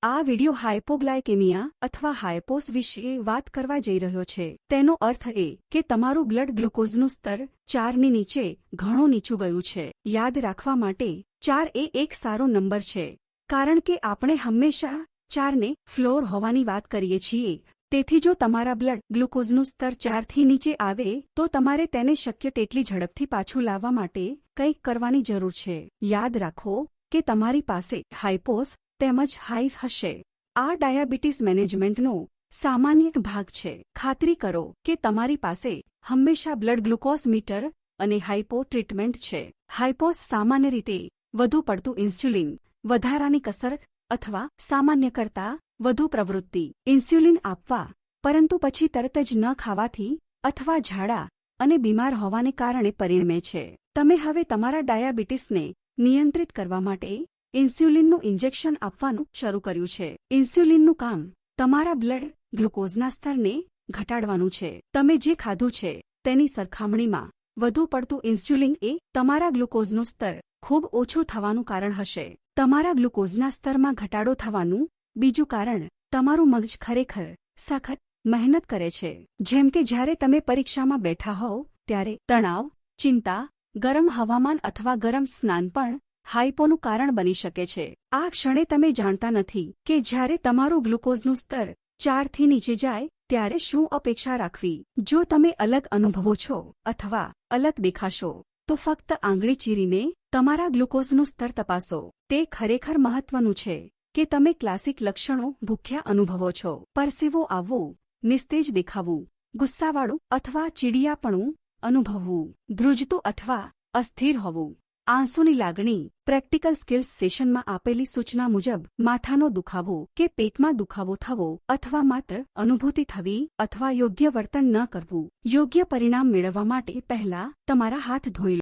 આ વિડિયો હાઇપોગ્લાયકેમિયા અથવા હાઇપોસ વિશે વાત કરવા જઈ રહ્યો છે। તેનો અર્થ એ કે તમારું બ્લડ ગ્લુકોઝનું સ્તર 4ની નીચે ઘણું નીચું ગયું છે। યાદ રાખવા માટે 4 એ એક સારો નંબર છે, કારણ કે આપણે હંમેશા 4ને ફ્લોર હોવાની વાત કરીએ છીએ। તેથી જો તમારા બ્લડ ગ્લુકોઝનું સ્તર 4થી નીચે આવે તો તમારે તેને શક્ય તેટલી ઝડપથી પાછું લાવવા માટે કંઈક કરવાની જરૂર છે। યાદ રાખો કે તમારી પાસે હાઇપોસ તેમજ હાઈસ હશે। આ ડાયાબિટીસ મેનેજમેન્ટનો સામાન્ય ભાગ છે। ખાતરી કરો કે તમારી પાસે હંમેશા બ્લડ ગ્લુકોઝ મીટર અને હાઇપો ટ્રીટમેન્ટ છે। હાઇપોસ સામાન્ય રીતે વધુ પડતું ઇન્સ્યુલિન, વધારાની કસરત અથવા સામાન્ય કરતાં વધુ પ્રવૃત્તિ ઇન્સ્યુલિન આપવા, પરંતુ પછી તરત જ ન ખાવાથી અથવા ઝાડા અને બીમાર હોવાને કારણે પરિણમે છે। તમે હવે તમારા ડાયાબિટીસને નિયંત્રિત કરવા માટે ઇન્સ્યુલિનનું ઇન્જેક્શન આપવાનું શરૂ કર્યું છે। ઇન્સ્યુલિનનું કામ તમારા બ્લડ ગ્લુકોઝના સ્તરને ઘટાડવાનું છે। તમે જે ખાધું છે તેની સરખામણીમાં વધુ પડતું ઇન્સ્યુલિન એ તમારા ગ્લુકોઝનું સ્તર ખૂબ ઓછું થવાનું કારણ હશે। તમારા ગ્લુકોઝના સ્તરમાં ઘટાડો થવાનું બીજું કારણ તમારું મગજ ખરેખર સખત મહેનત કરે છે। જેમ કે જ્યારે તમે પરીક્ષામાં બેઠા હોવ ત્યારે તણાવ, ચિંતા, ગરમ હવામાન અથવા ગરમ સ્નાન પણ હાઇપોનું કારણ બની શકે છે। આ ક્ષણે તમે જાણતા નથી કે જ્યારે તમારું ગ્લુકોઝનું સ્તર 4થી નીચે જાય ત્યારે શું અપેક્ષા રાખવી। જો તમે અલગ અનુભવો છો અથવા અલગ દેખાશો તો ફક્ત આંગળી ચીરીને તમારા ગ્લુકોઝનું સ્તર તપાસો। તે ખરેખર મહત્વનું છે કે તમે ક્લાસિક લક્ષણો ભૂખ્યા અનુભવો છો, પરસેવો આવવો, નિસ્તેજ દેખાવું, ગુસ્સાવાળું અથવા ચીડિયાપણું અનુભવવું, ધ્રુજતું અથવા અસ્થિર હોવું, આંસુની લાગણી, પ્રેક્ટિકલ સ્કિલ્સ સેશનમાં આપેલી સૂચના મુજબ માથાનો દુખાવો કે પેટમાં દુખાવો થવો અથવા માત્ર અનુભૂતિ થવી અથવા યોગ્ય વર્તન ન કરવું। યોગ્ય પરિણામ મેળવવા માટે પહેલા તમારા હાથ ધોઈ લો।